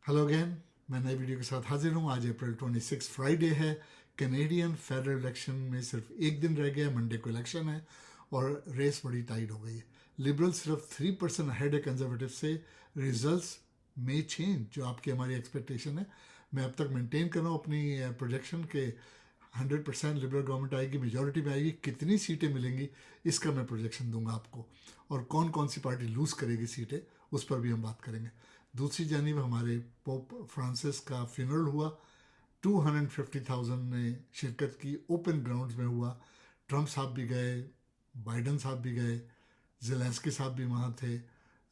Hello again. मैं नई video के साथ हाजिर हूँ। आज अप्रैल 26 फ्राइडे है। कैनेडियन फेडरल इलेक्शन में सिर्फ एक दिन रह गया, मंडे को इलेक्शन है और रेस बड़ी टाइट हो गई है। लिबरल सिर्फ 3% अहेड है कंजर्वेटिव से। रिजल्ट्स में चेंज, जो आपकी हमारी एक्सपेक्टेशन है, मैं अब तक मेंटेन कर रहा हूँ अपनी प्रोजेक्शन के 100% लिबरल गवर्नमेंट आएगी, मेजॉरिटी में आएगी। कितनी सीटें मिलेंगी इसका मैं प्रोजेक्शन दूंगा आपको, और कौन कौन सी पार्टी लूज़ करेगी सीटें उस पर भी हम बात करेंगे। दूसरी जानिब हमारे पोप फ्रांसिस का फ्यूनरल हुआ। 250,000 ने शिरकत की, ओपन ग्राउंड्स में हुआ। ट्रंप साहब भी गए, बाइडन साहब भी गए, जेलेंस्की साहब भी वहाँ थे,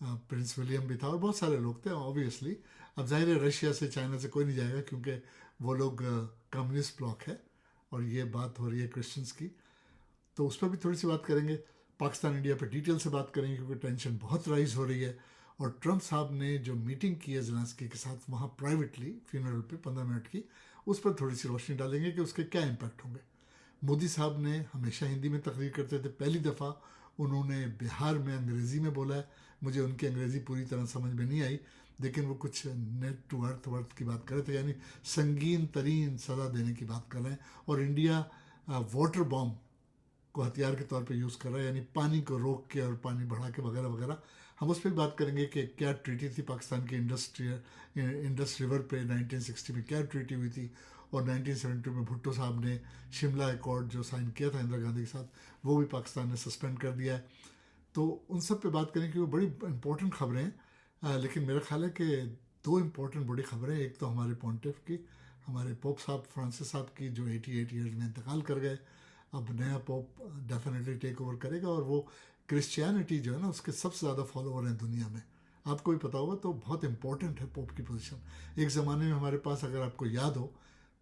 प्रिंस विलियम भी था और बहुत सारे लोग थे ऑब्वियसली। अब जाहिर है रशिया से चाइना से कोई नहीं जाएगा क्योंकि वो लोग कम्युनिस्ट ब्लॉक है, और ये बात हो रही है क्रिश्चियंस की, तो उस पर भी थोड़ी सी बात करेंगे। पाकिस्तान इंडिया पर डिटेल से बात करेंगे क्योंकि टेंशन बहुत राइज हो रही है। और ट्रंप साहब ने जो मीटिंग की है जेलेंस्की के साथ वहाँ प्राइवेटली फ्यूनरल पे 15 मिनट की, उस पर थोड़ी सी रोशनी डालेंगे कि उसके क्या इम्पैक्ट होंगे। मोदी साहब ने हमेशा हिंदी में तकरीर करते थे, पहली दफ़ा उन्होंने बिहार में अंग्रेज़ी में बोला है। मुझे उनकी अंग्रेज़ी पूरी तरह समझ में नहीं आई, लेकिन वो कुछ नेट टू अर्थ वर्थ की बात कर रहे थे, यानी संगीन तरीन सज़ा देने की बात कर रहे हैं। और इंडिया वाटर बॉम्ब को हथियार के तौर पे यूज़ कर रहा है, यानी पानी को रोक के और पानी बढ़ा के वगैरह वगैरह। हम उस पर बात करेंगे कि क्या ट्रीटी थी पाकिस्तान की इंडस रिवर पे 1960 में, क्या ट्रीटी हुई थी, और 1972 में भुट्टो साहब ने शिमला अकॉर्ड जो साइन किया था इंदिरा गांधी के साथ, वो भी पाकिस्तान ने सस्पेंड कर दिया है। तो उन सब पे बात करें कि वो बड़ी इंपॉर्टेंट खबरें हैं। लेकिन मेरा ख्याल है कि दो इंपॉर्टेंट बड़ी खबरें, एक तो हमारे पॉन्टिफ की, हमारे पोप साहब फ्रांसिस साहब की, जो 88 ईयर्स में इंतकाल कर गए। अब नया पोप डेफिनेटली टेक ओवर करेगा, और वो क्रिश्चियनिटी जो है ना उसके सबसे ज़्यादा फॉलोवर हैं दुनिया में। आपको भी पता होगा, तो बहुत इंपॉर्टेंट है पोप की पोजीशन। एक ज़माने में हमारे पास, अगर आपको याद हो,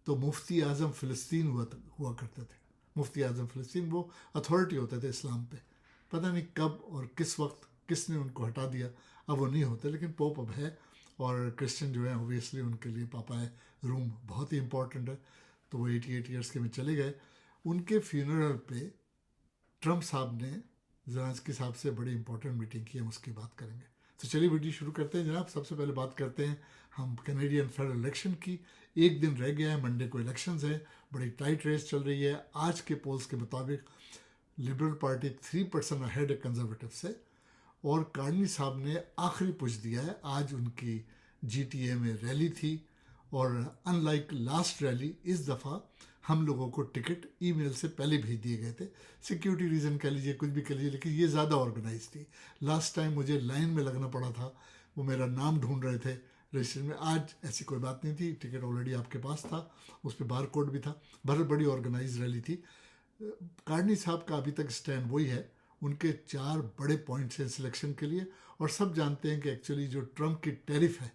तो मुफ्ती आज़म फ़िलिस्तीन हुआ करते थे। मुफ्ती आज़म फ़िलिस्तीन वो अथॉरिटी होते थे इस्लाम पे। पता नहीं कब और किस वक्त किसने उनको हटा दिया, अब वो नहीं होते, लेकिन पोप अब है। और क्रिश्चियन जो है ओबियसली उनके लिए पापा है रूम बहुत ही इंपॉर्टेंट है। तो वो 88 ईयर्स के में चले गए। उनके फ्यूनरल पे ट्रंप साहब ने ज़ेलेंस्की साहब से बड़ी इंपॉर्टेंट मीटिंग की, हम उसकी बात करेंगे। तो चलिए वीडियो शुरू करते हैं जनाब। सबसे पहले बात करते हैं हम कैनेडियन फेडरल इलेक्शन की। एक दिन रह गया है, मंडे को इलेक्शंस है, बड़ी टाइट रेस चल रही है। आज के पोल्स के मुताबिक लिबरल पार्टी 3% अहेड है कंजर्वेटिव से, और कार्नी साहब ने आखिरी पुश दिया है। आज उनकी GTA में रैली थी, और अनलाइक लास्ट रैली इस दफ़ा हम लोगों को टिकट ईमेल से पहले भेज दिए गए थे। सिक्योरिटी रीज़न कह लीजिए, कुछ भी कह लीजिए, लेकिन ये ज़्यादा ऑर्गेनाइज थी। लास्ट टाइम मुझे लाइन में लगना पड़ा था, वो मेरा नाम ढूंढ रहे थे रजिस्ट्रेशन में। आज ऐसी कोई बात नहीं थी, टिकट ऑलरेडी आपके पास था, उस पर बार कोड भी था। बहुत बड़ी ऑर्गेनाइज रैली थी। कार्नी साहब का अभी तक स्टैंड वही है। उनके 4 बड़े पॉइंट्स हैं सिलेक्शन के लिए, और सब जानते हैं कि एक्चुअली जो ट्रंप की टैरिफ है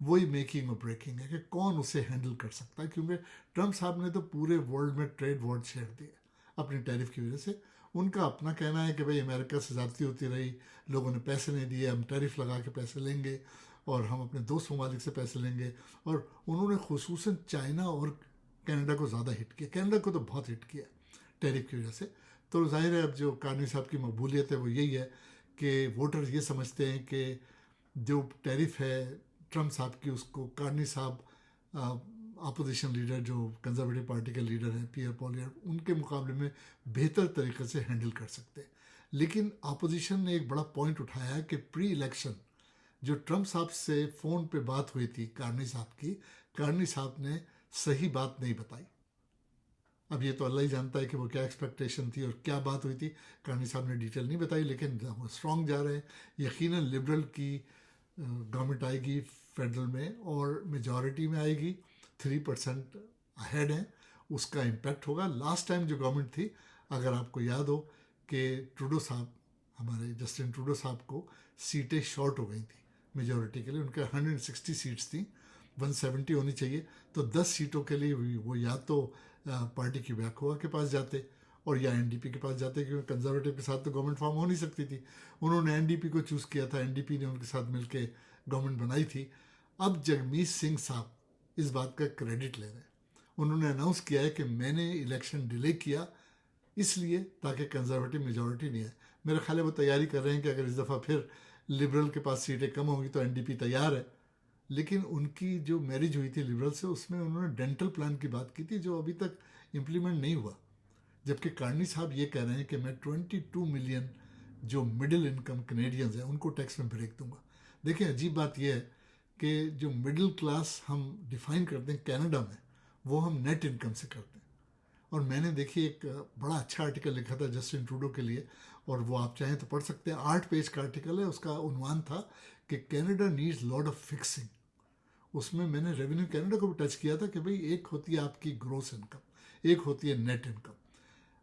वही मेकिंग और ब्रेकिंग है, कि कौन उसे हैंडल कर सकता है। क्योंकि ट्रंप साहब ने तो पूरे वर्ल्ड में ट्रेड वॉर छेड़ दिए अपनी टैरिफ की वजह से। उनका अपना कहना है कि भाई अमेरिका से ज़्यादती होती रही, लोगों ने पैसे नहीं दिए, हम टैरिफ लगा के पैसे लेंगे, और हम अपने दोस्त ममालिक से पैसे लेंगे। और उन्होंने खुसूसन चाइना और कनाडा को ज़्यादा हिट किया, कनाडा को तो बहुत हिट किया टैरिफ की वजह से। तो जाहिर है अब जो कार्नी साहब की मकबूलियत है वो यही है कि वोटर ये समझते हैं कि जो टैरिफ है ट्रंप साहब की, उसको कार्नी साहब अपोजिशन लीडर जो कंजर्वेटिव पार्टी के लीडर हैं पियर पॉलियर, उनके मुकाबले में बेहतर तरीके से हैंडल कर सकते हैं। लेकिन अपोजिशन ने एक बड़ा पॉइंट उठाया है कि प्री इलेक्शन जो ट्रंप साहब से फ़ोन पे बात हुई थी कार्नी साहब की, कार्नी साहब ने सही बात नहीं बताई। अब ये तो अल्लाह ही जानता है कि वो क्या एक्सपेक्टेशन थी और क्या बात हुई थी। कार्नी साहब ने डिटेल नहीं बताई, लेकिन वो स्ट्रॉन्ग जा रहे हैं। यकीनन लिबरल की गवर्नमेंट आएगी फेडरल में, और मेजॉरिटी में आएगी। 3% अहेड है, उसका इम्पैक्ट होगा। लास्ट टाइम जो गवर्नमेंट थी, अगर आपको याद हो कि ट्रूडो साहब, हमारे जस्टिन ट्रूडो साहब को सीटें शॉर्ट हो गई थी मेजॉरिटी के लिए। उनके 160 सीट्स थी, 170 होनी चाहिए। तो 10 सीटों के लिए वो या तो पार्टी की व्याकोवा के पास जाते, और या NDP के पास जाते, क्योंकि कंजर्वेटिव के साथ तो गवर्नमेंट फॉर्म हो नहीं सकती थी। उन्होंने NDP को चूज़ किया था, NDP ने उनके साथ मिलकर गवर्नमेंट बनाई थी। अब जगमीत सिंह साहब इस बात का क्रेडिट ले रहे हैं। उन्होंने अनाउंस किया है कि मैंने इलेक्शन डिले किया इसलिए ताकि कंजर्वेटिव मेजॉरिटी नहीं है। मेरा ख्याल है वो तैयारी कर रहे हैं कि अगर इस दफ़ा फिर लिबरल के पास सीटें कम होंगी तो NDP तैयार है लेकिन उनकी जो मैरिज हुई थी लिबरल से, उसमें उन्होंने डेंटल प्लान की बात की थी जो अभी तक इम्प्लीमेंट नहीं हुआ। जबकि कार्नी साहब ये कह रहे हैं कि मैं 22 मिलियन जो मिडिल इनकम कनेडियंस हैं उनको टैक्स में ब्रेक दूंगा। देखिए अजीब बात यह है कि जो मिडिल क्लास हम डिफाइन करते हैं कनाडा में, वो हम नेट इनकम से करते हैं। और मैंने देखिए एक बड़ा अच्छा आर्टिकल लिखा था जस्टिन ट्रूडो के लिए, और वो आप चाहें तो पढ़ सकते हैं। 8 पेज का आर्टिकल है, उसका उन्वान था कि Canada needs lot of fixing. उसमें मैंने रेवेन्यू कैनेडा को भी टच किया था कि भाई एक होती है आपकी ग्रोस इनकम, एक होती है नेट इनकम।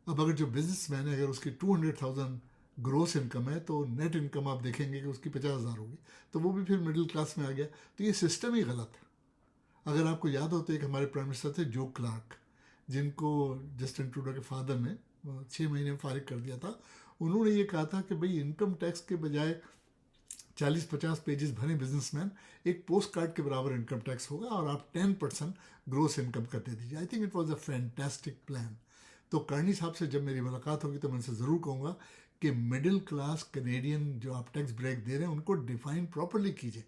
अब अगर जो बिजनेसमैन है अगर उसकी 200,000 ग्रोस इनकम है तो नेट इनकम आप देखेंगे कि उसकी 50,000 होगी, तो वो भी फिर मिडिल क्लास में आ गया। तो ये सिस्टम ही गलत है। अगर आपको याद हो तो एक हमारे प्राइम मिनिस्टर थे जो क्लार्क, जिनको जस्टिन ट्रूडो के फादर ने 6 महीने में फारिग कर दिया था। उन्होंने ये कहा था कि भाई इनकम टैक्स के बजाय 40-50 पेजेस भरे बिजनेसमैन, एक पोस्ट कार्ड के बराबर इनकम टैक्स होगा और आप 10% ग्रोस इनकम कर दे दीजिए। I think it was a fantastic plan. तो कार्नी साहब से जब मेरी मुलाकात होगी तो मैं उनसे ज़रूर कहूँगा कि मिडिल क्लास कनेडियन जो आप टैक्स ब्रेक दे रहे हैं उनको डिफाइन प्रॉपरली कीजिए,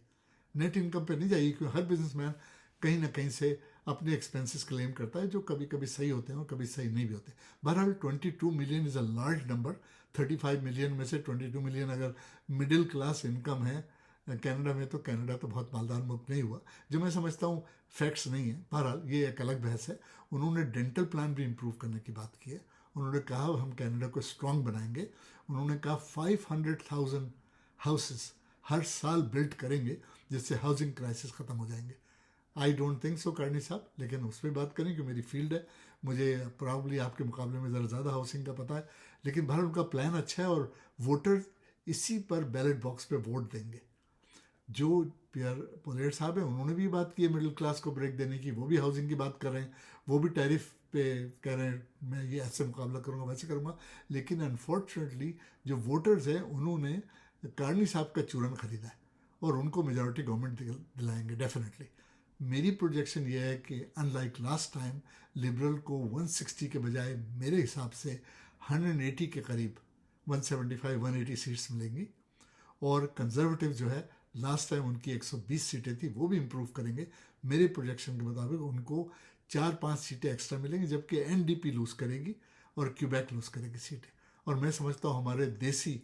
नेट इनकम पे नहीं जाइए, क्योंकि हर बिजनेसमैन कहीं ना कहीं से अपने एक्सपेंसेस क्लेम करता है जो कभी कभी सही होते हैं और कभी सही नहीं भी होते। बहरहाल 22 million is a large number. 35 million में से 22 मिलियन अगर मिडिल क्लास इनकम है कनाडा में, तो कनाडा तो बहुत मालदार मुल्क नहीं हुआ, जो मैं समझता हूँ फैक्ट्स नहीं है। बहरहाल ये एक अलग बहस है। उन्होंने डेंटल प्लान भी इम्प्रूव करने की बात की है। उन्होंने कहा हम कनाडा को स्ट्रॉन्ग बनाएंगे। उन्होंने कहा 500,000 हाउसेस हर साल बिल्ड करेंगे जिससे हाउसिंग क्राइसिस ख़त्म हो जाएंगे। I don't think so Carney साहब, लेकिन उस पर बात करें कि मेरी फील्ड है, मुझे प्रॉब्ली आपके मुकाबले में ज़रा ज़्यादा हाउसिंग का पता है। लेकिन बहरहाल उनका प्लान अच्छा है और वोटर इसी पर बैलेट बॉक्स पे वोट देंगे। जो पियर पोलेट साहब हैं उन्होंने भी बात की है मिडिल क्लास को ब्रेक देने की, वो भी हाउसिंग की बात कर रहे हैं, वो भी टैरिफ पे कह रहे हैं मैं ये ऐसे मुकाबला करूँगा वैसे करूँगा। लेकिन अनफॉर्चुनेटली जो वोटर्स हैं उन्होंने कार्नी साहब का चूरन खरीदा है और उनको मेजॉरिटी गवर्नमेंट दिलाएंगे डेफिनेटली। मेरी प्रोजेक्शन ये है कि अनलाइक लास्ट टाइम लिबरल को 160 के बजाय मेरे हिसाब से 180 के करीब 175-180 सीट्स मिलेंगी। और कंजर्वेटिव जो है लास्ट टाइम उनकी 120 सीटें थी, वो भी इम्प्रूव करेंगे। मेरे प्रोजेक्शन के मुताबिक उनको 4-5 सीटें एक्स्ट्रा मिलेंगी, जबकि एनडीपी लूज़ करेगी और क्यूबेक लूज़ करेगी सीटें। और मैं समझता हूँ हमारे देसी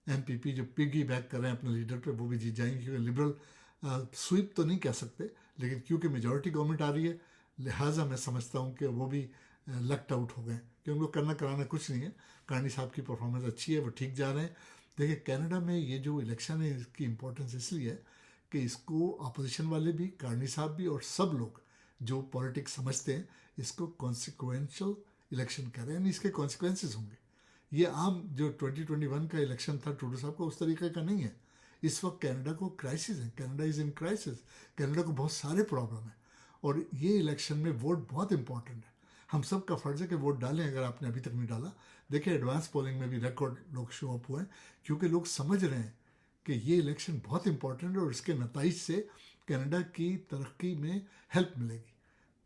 एमपीपी जो पिगी बैक कर रहे हैं अपने लीडर पे, वो भी जीत जाएंगे, क्योंकि लिबरल स्वीप तो नहीं कह सकते, लेकिन क्योंकि मेजॉरिटी गवर्नमेंट आ रही है लिहाजा मैं समझता हूँ कि वो भी लक्ट आउट हो गए, कि उनको करना कराना कुछ नहीं है। कार्नी साहब की परफॉर्मेंस अच्छी है, वो ठीक जा रहे हैं। देखिए कनाडा में ये जो इलेक्शन है इसकी इम्पोर्टेंस इसलिए है कि इसको अपोजिशन वाले भी, कार्नी साहब भी और सब लोग जो पॉलिटिक्स समझते हैं इसको कॉन्सिक्वेंशियल इलेक्शन कह रहे हैं, यानी इसके कॉन्सिक्वेंसेज होंगे। ये आम जो 2021 का इलेक्शन था ट्रूडो साहब का उस तरीके का नहीं है। इस वक्त कनाडा को क्राइसिस है, Canada is in crisis, Canada को बहुत सारे प्रॉब्लम है और ये इलेक्शन में वोट बहुत इंपॉर्टेंट है। हम सब का फ़र्ज़ है कि वोट डालें अगर आपने अभी तक नहीं डाला। देखिए एडवांस पोलिंग में भी रिकॉर्ड लोग शो अप हुए हैं, क्योंकि लोग समझ रहे हैं कि ये इलेक्शन बहुत इंपॉर्टेंट है और इसके नतीजे से कनाडा की तरक्की में हेल्प मिलेगी।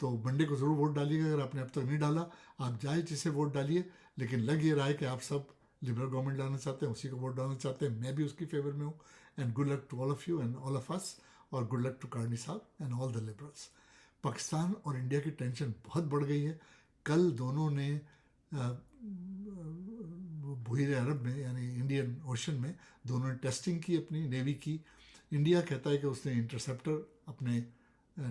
तो मंडे को ज़रूर वोट डालिएगा अगर आपने अब तक नहीं डाला। आप जाए जिसे वोट डालिए, लेकिन लग ये रहा है कि आप सब लिबरल गवर्नमेंट डालना चाहते हैं, उसी को वोट डालना चाहते हैं। मैं भी उसकी फेवर में हूँ। And good luck to all of you and all of us, और गुड लक टू कार्नी साहब and all the liberals. Pakistan और इंडिया की टेंशन बहुत बढ़ गई है। कल दोनों ने बहीर अरब में यानी इंडियन ओशन में दोनों ने टेस्टिंग की अपनी नेवी की। इंडिया कहता है कि उसने इंटरसेप्टर अपने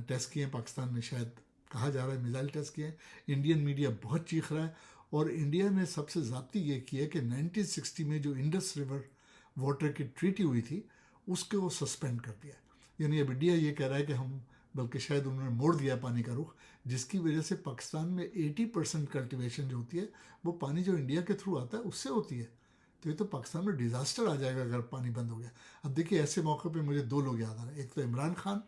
टेस्ट किए हैं, पाकिस्तान ने शायद कहा जा रहा है मिसाइल टेस्ट किए हैं। इंडियन मीडिया बहुत चीख रहा है और इंडिया ने सबसे ज़्यादती ये की है कि 1960 में जो इंडस रिवर वाटर की ट्रीटी हुई थी उसके वो सस्पेंड कर दिया है। यानी अब इंडिया ये कह रहा है कि हम, बल्कि शायद उन्होंने मोड़ दिया पानी का रुख, जिसकी वजह से पाकिस्तान में 80% कल्टिवेशन जो होती है वो पानी जो इंडिया के थ्रू आता है उससे होती है। तो ये तो पाकिस्तान में डिज़ास्टर आ जाएगा अगर पानी बंद हो गया। अब देखिए ऐसे मौके पे मुझे दो लोग याद आ रहे हैं, एक तो इमरान खान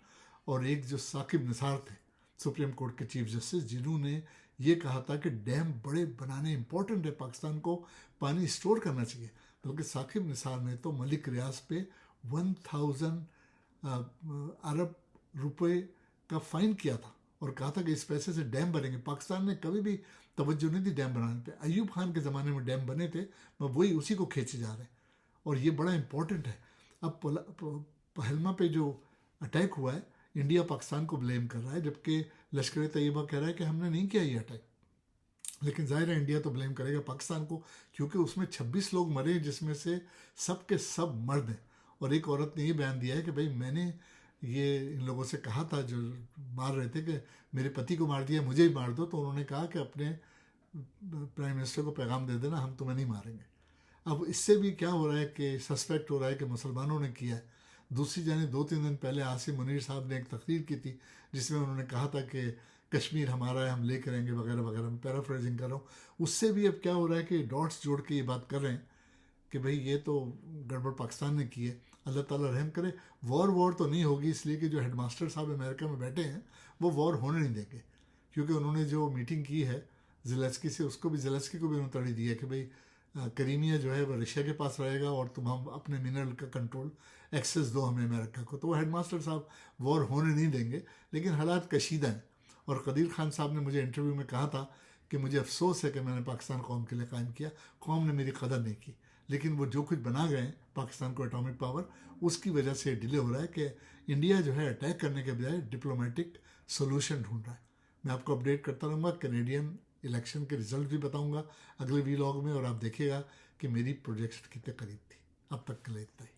और एक जो साकिब निसार थे सुप्रीम कोर्ट के चीफ जस्टिस, जिन्होंने ये कहा था कि डैम बड़े बनाने इंपॉर्टेंट है, पाकिस्तान को पानी स्टोर करना चाहिए। बल्कि साकिब निसार ने तो मलिक रियाज पे 1000 अरब रुपए का फ़ाइन किया था और कहा था कि इस पैसे से डैम बनेंगे। पाकिस्तान ने कभी भी तवज्जो नहीं दी डैम बनाने पे। अयूब खान के ज़माने में डैम बने थे, वही उसी को खींचे जा रहे हैं और ये बड़ा इंपॉर्टेंट है। अब पहलमा पे जो अटैक हुआ है इंडिया पाकिस्तान को ब्लेम कर रहा है, जबकि लश्कर तैयबा कह रहा है कि हमने नहीं किया ये अटैक। लेकिन जाहिर है इंडिया तो ब्लेम करेगा पाकिस्तान को, क्योंकि उसमें 26 लोग मरे जिसमें से सब के सब मर्द हैं। और एक औरत ने ये बयान दिया है कि भाई मैंने ये इन लोगों से कहा था जो मार रहे थे कि मेरे पति को मार दिया, मुझे ही मार दो। तो उन्होंने कहा कि अपने प्राइम मिनिस्टर को पैगाम दे देना, हम तुम्हें नहीं मारेंगे। अब इससे भी क्या हो रहा है कि सस्पेक्ट हो रहा है कि मुसलमानों ने किया है। दूसरी जाने 2-3 दिन पहले आसिम मुनीर साहब ने एक तकरीर की थी जिसमें उन्होंने कहा था कि कश्मीर हमारा है, हम लेकर आएंगे वगैरह वगैरह। मैं पैराफ्रेजिंग कर रहा हूँ। उससे भी अब क्या हो रहा है कि डॉट्स जोड़ के ये बात कर रहे हैं कि भाई ये तो गड़बड़ पाकिस्तान ने की है, अल्लाह ताला रहम करे। वॉर तो नहीं होगी, इसलिए कि जो हेडमास्टर साहब अमेरिका में बैठे हैं वो वॉर होने नहीं देंगे, क्योंकि उन्होंने जो मीटिंग की है ज़ेलेंस्की से, उसको भी ज़ेलेंस्की को भी उन्होंने तड़ी दी है कि भाई करीमिया जो है वो रशिया के पास रहेगा और तुम हम अपने मिनरल का कंट्रोल एक्सेस दो हमें अमेरिका को। तो वो हेडमास्टर साहब वॉर होने नहीं देंगे, लेकिन हालात कशीदा हैं। और कदीर खान साहब ने मुझे इंटरव्यू में कहा था कि मुझे अफसोस है कि मैंने पाकिस्तान कौम के लिए कायम किया, कौम ने मेरी कदर नहीं की। लेकिन वो जो कुछ बना गए पाकिस्तान को एटॉमिक पावर, उसकी वजह से डिले हो रहा है कि इंडिया जो है अटैक करने के बजाय डिप्लोमेटिक सोल्यूशन ढूंढ रहा है। मैं आपको अपडेट करता रहूँगा, कैनेडियन इलेक्शन के रिजल्ट भी बताऊंगा अगले वीलॉग में, और आप देखिएगा कि मेरी प्रोजेक्शन कितने करीब थी। अब तक के लिए इतना ही।